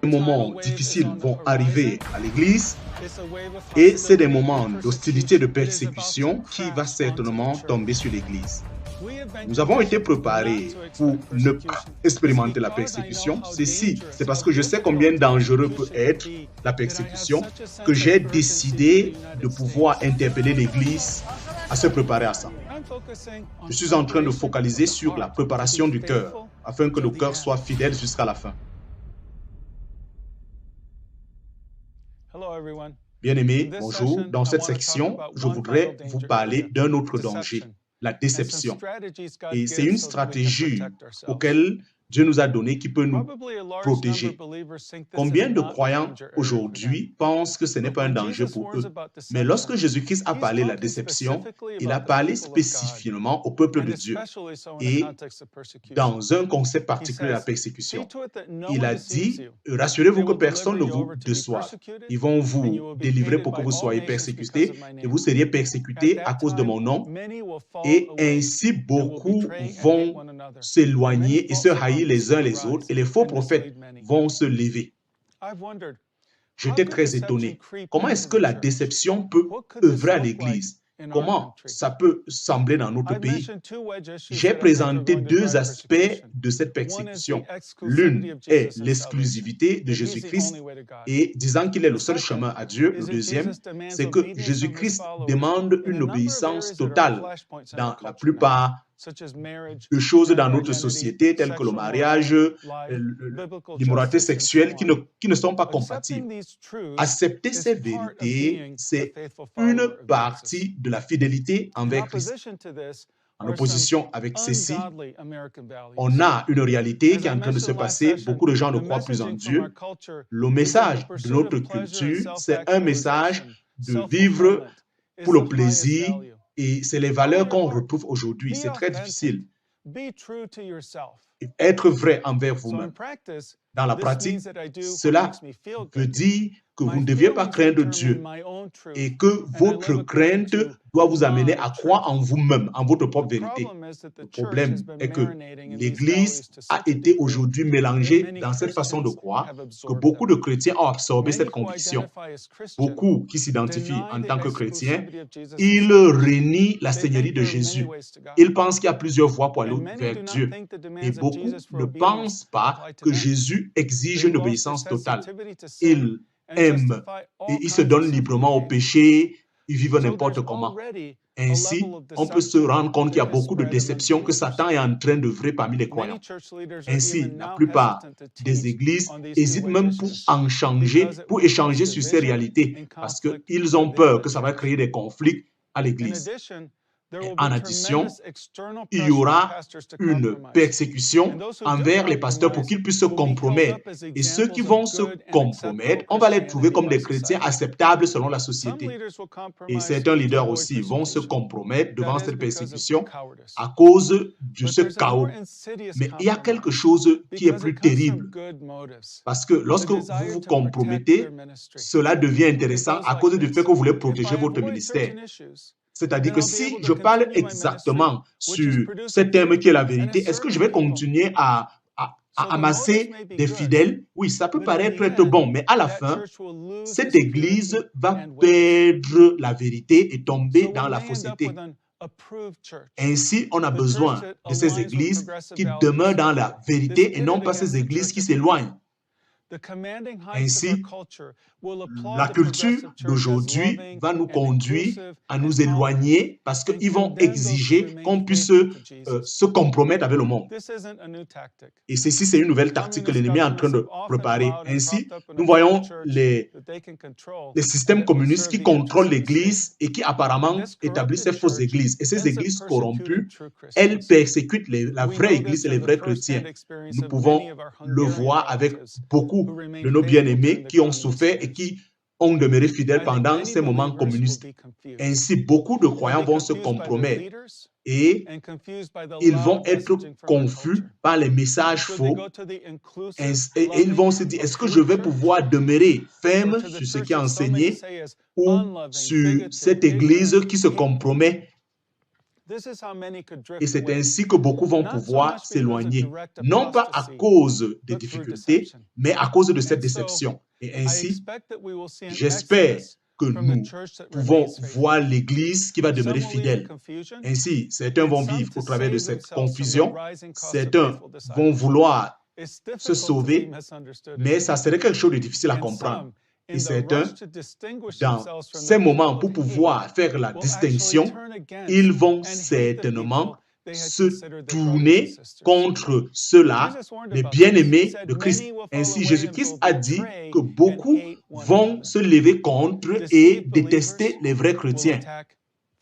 Des moments difficiles vont arriver à l'Église et c'est des moments d'hostilité, de persécution qui va certainement tomber sur l'Église. Nous avons été préparés pour ne pas expérimenter la persécution. Ceci, c'est parce que je sais combien dangereux peut être la persécution que j'ai décidé de pouvoir interpeller l'Église à se préparer à ça. Je suis en train de focaliser sur la préparation du cœur afin que le cœur soit fidèle jusqu'à la fin. Bien-aimés, bonjour. Dans cette section, je voudrais vous parler d'un autre danger, la déception. Et c'est une stratégie auquel Dieu nous a donné qui peut nous protéger. Combien de croyants aujourd'hui pensent que ce n'est pas un danger pour eux? Mais lorsque Jésus-Christ a parlé de la déception, il a parlé spécifiquement au peuple de Dieu et dans un concept particulier de la persécution. Il a dit, rassurez-vous que personne ne vous déçoive. Ils vont vous délivrer pour que vous soyez persécutés et vous seriez persécutés à cause de mon nom. Et ainsi, beaucoup vont s'éloigner et se haïr les uns les autres et les faux prophètes vont se lever. J'étais très étonné. Comment est-ce que la déception peut œuvrer à l'Église? Comment ça peut sembler dans notre pays? J'ai présenté deux aspects de cette persécution. L'une est l'exclusivité de Jésus-Christ et disant qu'il est le seul chemin à Dieu. Le deuxième, c'est que Jésus-Christ demande une obéissance totale dans la plupart de choses dans notre société, telles que le mariage, l'immoralité sexuelle, qui ne sont pas compatibles. Accepter ces vérités, c'est une partie de la fidélité envers Christ. En opposition avec ceci, on a une réalité qui est en train de se passer. Beaucoup de gens ne croient plus en Dieu. Le message de notre culture, c'est un message de vivre pour le plaisir. Et c'est les valeurs qu'on retrouve aujourd'hui. C'est très difficile. Être vrai envers vous-même. Dans la pratique, cela veut dire que vous ne deviez pas craindre Dieu et que votre crainte doit vous amener à croire en vous-même, en votre propre vérité. Le problème est que l'Église a été aujourd'hui mélangée dans cette façon de croire que beaucoup de chrétiens ont absorbé cette conviction. Beaucoup qui s'identifient en tant que chrétiens, ils renient la Seigneurie de Jésus. Ils pensent qu'il y a plusieurs voies pour aller vers Dieu. Et beaucoup ne pensent pas que Jésus exige une obéissance totale. Ils aiment et ils se donnent librement au péché, ils vivent n'importe comment. Ainsi, on peut se rendre compte qu'il y a beaucoup de déceptions que Satan est en train d'œuvrer parmi les croyants. Ainsi, la plupart des églises hésitent même pour échanger sur ces réalités parce qu'ils ont peur que ça va créer des conflits à l'église. En addition, il y aura une persécution envers les pasteurs pour qu'ils puissent se compromettre. Et ceux qui vont se compromettre, on va les trouver comme des chrétiens acceptables selon la société. Et certains leaders aussi vont se compromettre devant cette persécution à cause de ce chaos. Mais il y a quelque chose qui est plus terrible. Parce que lorsque vous vous compromettez, cela devient intéressant à cause du fait que vous voulez protéger votre ministère. C'est-à-dire que si je parle exactement sur ce thème qui est la vérité, est-ce que je vais continuer à amasser des fidèles? Oui, ça peut paraître être bon, mais à la fin, cette église va perdre la vérité et tomber dans la fausseté. Ainsi, on a besoin de ces églises qui demeurent dans la vérité et non pas ces églises qui s'éloignent. Ainsi, la culture d'aujourd'hui va nous conduire à nous éloigner parce qu'ils vont exiger qu'on puisse se compromettre avec le monde. Et ceci, c'est une nouvelle tactique que l'ennemi est en train de préparer. Ainsi, nous voyons les systèmes communistes qui contrôlent l'Église et qui apparemment établissent ces fausses églises. Et ces églises corrompues, elles persécutent la vraie Église et les vrais chrétiens. Nous pouvons le voir avec beaucoup de nos bien-aimés qui ont souffert et qui ont demeuré fidèles pendant ces moments communistes. Ainsi, beaucoup de croyants vont se compromettre et ils vont être confus par les messages faux et ils vont se dire, est-ce que je vais pouvoir demeurer ferme sur ce qui est enseigné ou sur cette église qui se compromet? Et c'est ainsi que beaucoup vont pouvoir s'éloigner, non pas à cause des difficultés, mais à cause de cette déception. Et ainsi, j'espère que nous pouvons voir l'Église qui va demeurer fidèle. Ainsi, certains vont vivre au travers de cette confusion, certains vont vouloir se sauver, mais ça serait quelque chose de difficile à comprendre. Et certains, dans ces moments, pour pouvoir faire la distinction, ils vont certainement se tourner contre ceux-là, les bien-aimés de Christ. Ainsi, Jésus-Christ a dit que beaucoup vont se lever contre et détester les vrais chrétiens.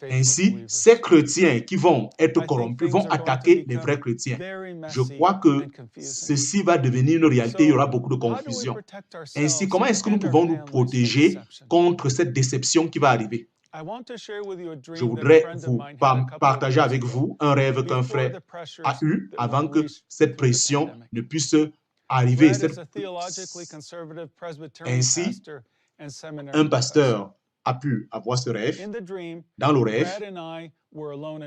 Ainsi, ces chrétiens qui vont être corrompus vont attaquer les vrais chrétiens. Je crois que ceci va devenir une réalité, il y aura beaucoup de confusion. Ainsi, comment est-ce que nous pouvons nous protéger contre cette déception qui va arriver? Je voudrais vous partager avec vous un rêve qu'un frère a eu avant que cette pression ne puisse arriver. Ainsi, un pasteur a pu avoir ce rêve. Dans le rêve,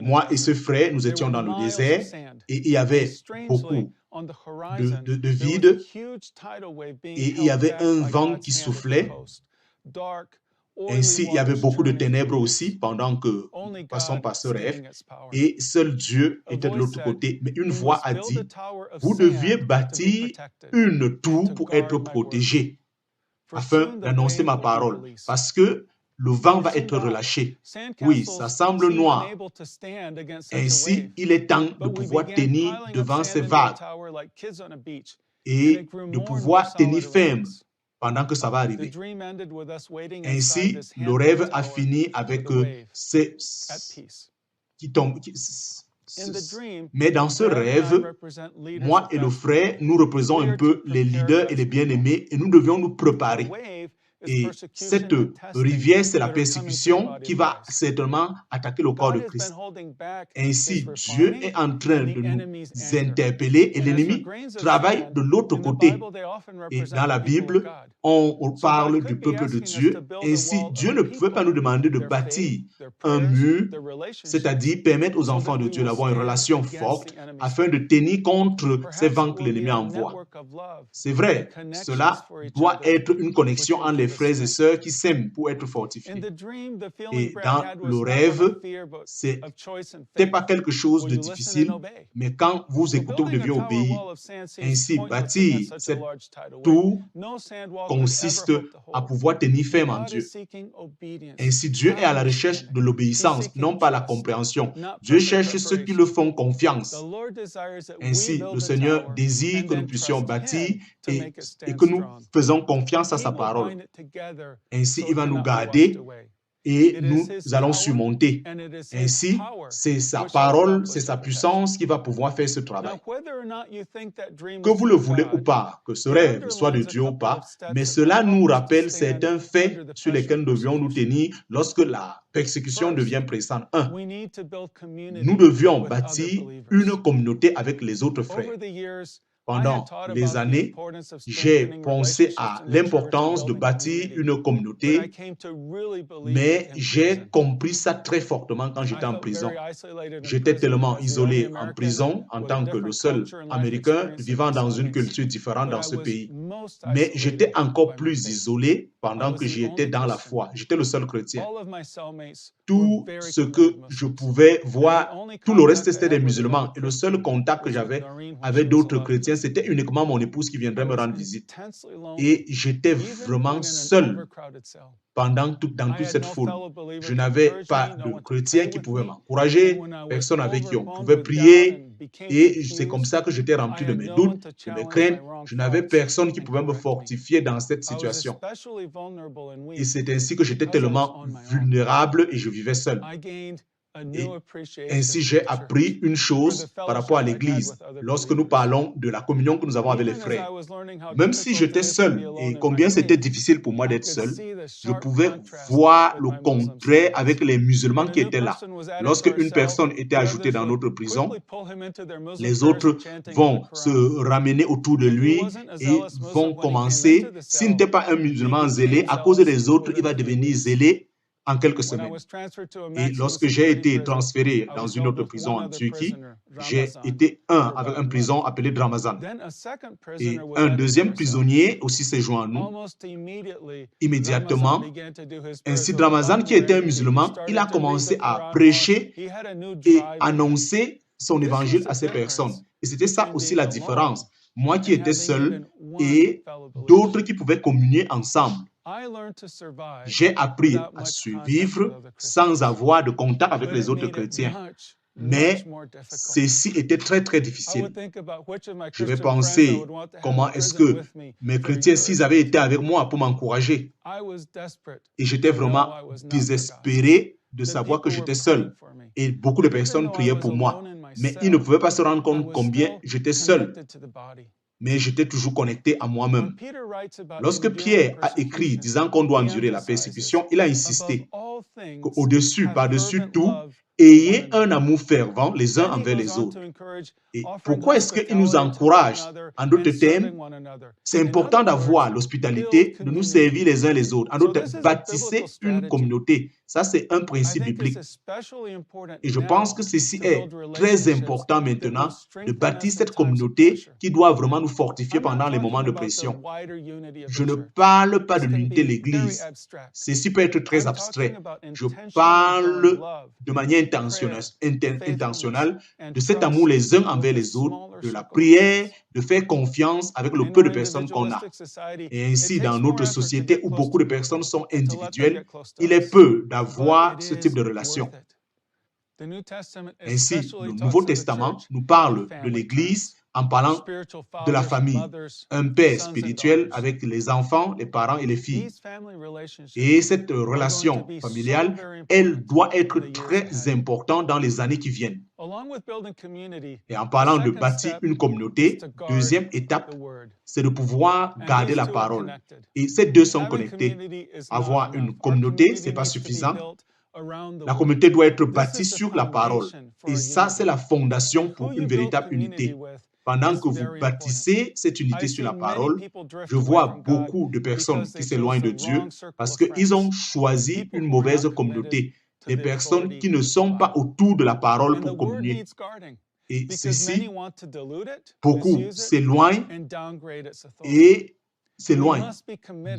moi et ce frère, nous étions dans le désert et il y avait beaucoup de vide et il y avait un vent qui soufflait. Ainsi, il y avait beaucoup de ténèbres aussi pendant que nous passons par ce rêve et seul Dieu était de l'autre côté. Mais une voix a dit, vous deviez bâtir une tour pour être protégé afin d'annoncer ma parole parce que le vent va être relâché. Oui, ça semble noir. Ainsi, il est temps de pouvoir tenir devant ces vagues et de pouvoir tenir ferme pendant que ça va arriver. Ainsi, le rêve a fini avec ces qui tombent. Mais dans ce rêve, moi et le frère, nous représentons un peu les leaders et les bien-aimés et nous devions nous préparer. Et cette rivière, c'est la persécution qui va certainement attaquer le corps de Christ. Ainsi, Dieu est en train de nous interpeller et l'ennemi travaille de l'autre côté. Et dans la Bible, on parle du peuple de Dieu. Ainsi, Dieu ne pouvait pas nous demander de bâtir un mur, c'est-à-dire permettre aux enfants de Dieu d'avoir une relation forte afin de tenir contre ces vents que l'ennemi envoie. C'est vrai, cela doit être une connexion entre les frères et sœurs qui s'aiment pour être fortifiés. Et dans le rêve, ce n'était pas quelque chose de difficile, mais quand vous écoutez, vous deviez obéir. Ainsi, bâtir cette tour consiste à pouvoir tenir ferme en Dieu. Ainsi, Dieu est à la recherche de l'obéissance, non pas la compréhension. Dieu cherche ceux qui le font confiance. Ainsi, le Seigneur désire que nous puissions bâtir et que nous faisons confiance à sa parole. Ainsi, il va nous garder et nous allons surmonter. Ainsi, c'est sa parole, c'est sa puissance qui va pouvoir faire ce travail. Que vous le voulez ou pas, que ce rêve soit de Dieu ou pas, mais cela nous rappelle certains faits sur lesquels nous devions nous tenir lorsque la persécution devient pressante. 1. Nous devions bâtir une communauté avec les autres frères. Pendant les années, j'ai pensé à l'importance de bâtir une communauté, mais j'ai compris ça très fortement quand j'étais en prison. J'étais tellement isolé en prison en tant que le seul Américain vivant dans une culture différente dans ce pays. Mais j'étais encore plus isolé pendant que j'y étais dans la foi. J'étais le seul chrétien. Tout ce que je pouvais voir, tout le reste, c'était des musulmans. Et le seul contact que j'avais avec d'autres chrétiens, c'était uniquement mon épouse qui viendrait me rendre visite. Et j'étais vraiment seul dans toute cette foule. Je n'avais pas de chrétiens qui pouvaient m'encourager, personne avec qui on pouvait prier. Et c'est comme ça que j'étais rempli de mes doutes, de mes craintes. Je n'avais personne qui pouvait me fortifier dans cette situation. Et c'est ainsi que j'étais tellement vulnérable et je vivais seul. Et ainsi, j'ai appris une chose par rapport à l'Église lorsque nous parlons de la communion que nous avons avec les frères. Même si j'étais seul et combien c'était difficile pour moi d'être seul, je pouvais voir le contraire avec les musulmans qui étaient là. Lorsque une personne était ajoutée dans notre prison, les autres vont se ramener autour de lui et vont commencer. S'il n'était pas un musulman zélé, à cause des autres, il va devenir zélé. en quelques semaines. Et lorsque j'ai été transféré dans une autre prison en Turquie, j'ai été avec un prison appelé Ramazan. Et un deuxième prisonnier aussi s'est joint à nous. Immédiatement, ainsi Ramazan, qui était un musulman, il a commencé à prêcher et annoncer son évangile à ces personnes. Et c'était ça aussi la différence. Moi qui étais seul et d'autres qui pouvaient communier ensemble. J'ai appris à survivre sans avoir de contact avec les autres chrétiens. Mais ceci était très, très difficile. Je vais penser comment est-ce que mes chrétiens, s'ils avaient été avec moi pour m'encourager. Et j'étais vraiment désespéré de savoir que j'étais seul. Et beaucoup de personnes priaient pour moi. Mais ils ne pouvaient pas se rendre compte combien j'étais seul. Mais j'étais toujours connecté à moi-même. Lorsque Pierre a écrit disant qu'on doit endurer la persécution, il a insisté qu'au-dessus, par-dessus tout, ayez un amour fervent les uns envers les autres. Et pourquoi est-ce qu'il nous encourage? En d'autres termes, c'est important d'avoir l'hospitalité, de nous servir les uns les autres. En d'autres termes, bâtissez une communauté. Ça, c'est un principe biblique. Et je pense que ceci est très important maintenant, de bâtir cette communauté qui doit vraiment nous fortifier pendant les moments de pression. Je ne parle pas de l'unité de l'Église. Ceci peut être très abstrait. Je parle de manière intentionnelle de cet amour les uns envers les autres, de la prière, de faire confiance avec le peu de personnes qu'on a. Et ainsi, dans notre société où beaucoup de personnes sont individuelles, il est peu d'avoir ce type de relation. Ainsi, le Nouveau Testament nous parle de l'Église en parlant de la famille, un père spirituel avec les enfants, les parents et les filles. Et cette relation familiale, elle doit être très importante dans les années qui viennent. Et en parlant de bâtir une communauté, deuxième étape, c'est de pouvoir garder la parole. Et ces deux sont connectés. Avoir une communauté, ce n'est pas suffisant. La communauté doit être bâtie sur la parole. Et ça, c'est la fondation pour une véritable unité. Pendant que vous bâtissez cette unité sur la parole, je vois beaucoup de personnes qui s'éloignent de Dieu parce qu'ils ont choisi une mauvaise communauté. Des personnes qui ne sont pas autour de la parole pour communier. Et ceci, beaucoup s'éloignent et s'éloignent.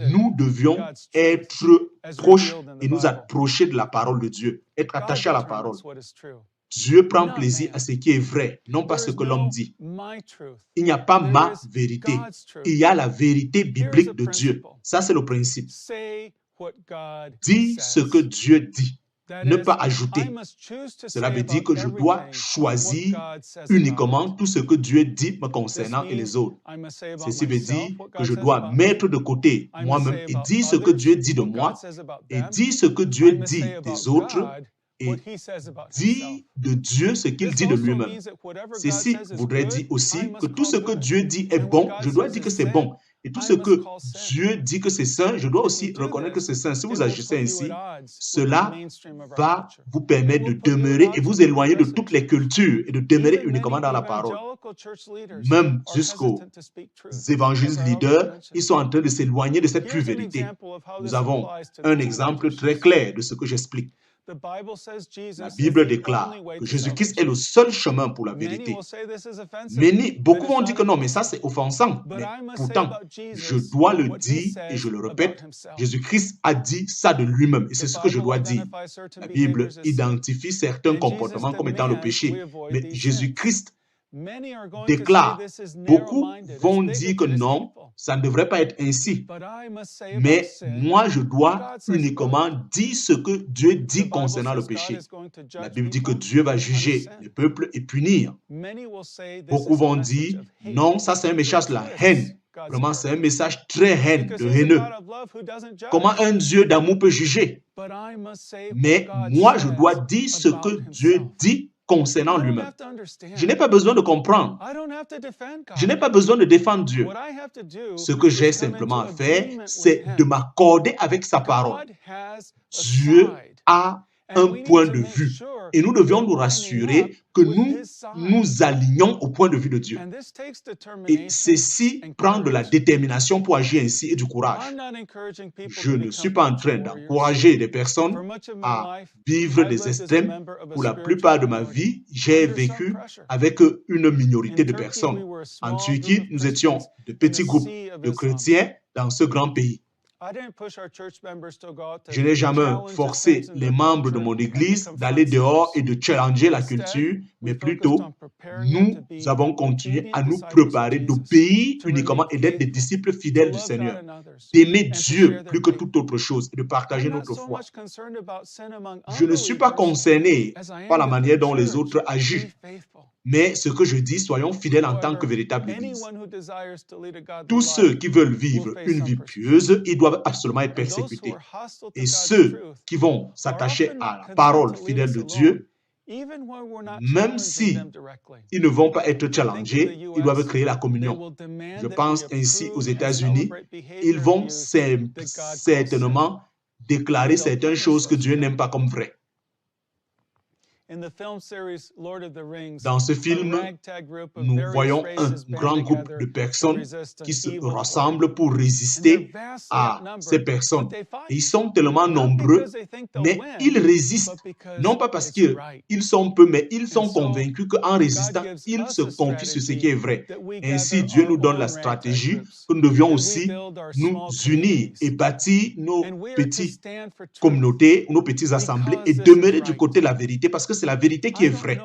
Nous devions être proches et nous approcher de la parole de Dieu, être attachés à la parole. Dieu prend plaisir à ce qui est vrai, non pas ce que l'homme dit. Il n'y a pas ma vérité. Il y a la vérité biblique de Dieu. Ça, c'est le principe. Dis ce que Dieu dit. Ne pas ajouter. Cela veut dire que je dois choisir uniquement tout ce que Dieu dit me concernant et les autres. Ceci veut dire que je dois mettre de côté moi-même et dire ce que Dieu dit de moi et dire ce que Dieu dit des autres et dire de Dieu ce qu'il dit de lui-même. Ceci voudrait dire aussi que tout ce que Dieu dit est bon, je dois dire que c'est bon. Et tout ce que Dieu dit que c'est saint, je dois aussi reconnaître que c'est saint. Si vous agissez ainsi, cela va vous permettre de demeurer et vous éloigner de toutes les cultures et de demeurer uniquement dans la parole. Même jusqu'aux évangélistes leaders, ils sont en train de s'éloigner de cette pure vérité. Nous avons un exemple très clair de ce que j'explique. La Bible déclare que Jésus-Christ est le seul chemin pour la vérité. Mais beaucoup vont dire que non, mais ça c'est offensant. Mais pourtant, je dois le dire et je le répète, Jésus-Christ a dit ça de lui-même et c'est ce que je dois dire. La Bible identifie certains comportements comme étant le péché, mais Jésus-Christ déclare, beaucoup vont dire que non, ça ne devrait pas être ainsi. Mais moi, je dois uniquement dire ce que Dieu dit concernant le péché. La Bible dit que Dieu va juger le peuple et punir. Beaucoup vont dire, non, ça c'est un message de la haine. Vraiment, c'est un message très haineux. Comment un Dieu d'amour peut juger? Mais moi, je dois dire ce que Dieu dit concernant lui-même. Je n'ai pas besoin de comprendre. Je n'ai pas besoin de défendre Dieu. Ce que j'ai simplement à faire, c'est de m'accorder avec sa parole. Dieu a un point de vue Et nous devions nous rassurer que nous nous alignons au point de vue de Dieu. Et ceci prend de la détermination pour agir ainsi et du courage. Je ne suis pas en train d'encourager des personnes à vivre des extrêmes. Pour la plupart de ma vie, j'ai vécu avec une minorité de personnes. En Turquie, nous étions de petits groupes de chrétiens dans ce grand pays. Je n'ai jamais forcé les membres de mon église d'aller dehors et de challenger la culture, mais plutôt, nous avons continué à nous préparer d'obéir uniquement et d'être des disciples fidèles du Seigneur, d'aimer Dieu plus que toute autre chose et de partager notre foi. Je ne suis pas concerné par la manière dont les autres agissent. Mais ce que je dis, soyons fidèles en tant que véritable Église. Tous ceux qui veulent vivre une vie pieuse, ils doivent absolument être persécutés. Et ceux qui vont s'attacher à la parole fidèle de Dieu, même si ils ne vont pas être challengés, ils doivent créer la communion. Je pense ainsi aux États-Unis, ils vont certainement déclarer certaines choses que Dieu n'aime pas comme vraies. Dans ce film, nous voyons un grand groupe de personnes qui se rassemblent pour résister à ces personnes. Et ils sont tellement nombreux, mais ils résistent, non pas parce qu'ils sont peu, mais ils sont convaincus qu'en résistant, ils se confient sur ce qui est vrai. Ainsi, Dieu nous donne la stratégie que nous devions aussi nous unir et bâtir nos petites communautés, nos petites assemblées et demeurer du côté de la vérité parce que c'est la vérité qui est vraie.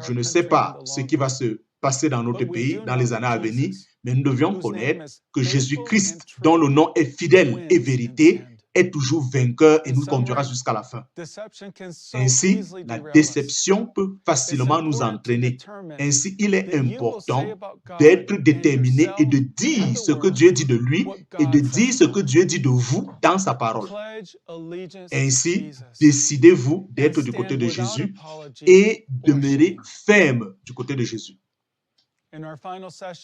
Je ne sais pas ce qui va se passer dans notre pays dans les années à venir, mais nous devions connaître que Jésus-Christ, dont le nom est fidèle et vérité, est toujours vainqueur et nous conduira jusqu'à la fin. Ainsi, la déception peut facilement nous entraîner. Ainsi, il est important d'être déterminé et de dire ce que Dieu dit de lui et de dire ce que Dieu dit de vous dans sa parole. Ainsi, décidez-vous d'être du côté de Jésus et demeurez ferme du côté de Jésus.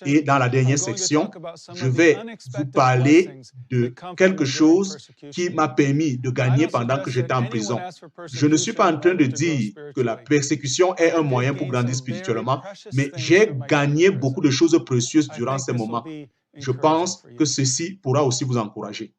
Et dans la dernière section, je vais vous parler de quelque chose qui m'a permis de gagner pendant que j'étais en prison. Je ne suis pas en train de dire que la persécution est un moyen pour grandir spirituellement, mais j'ai gagné beaucoup de choses précieuses durant ces moments. Je pense que ceci pourra aussi vous encourager.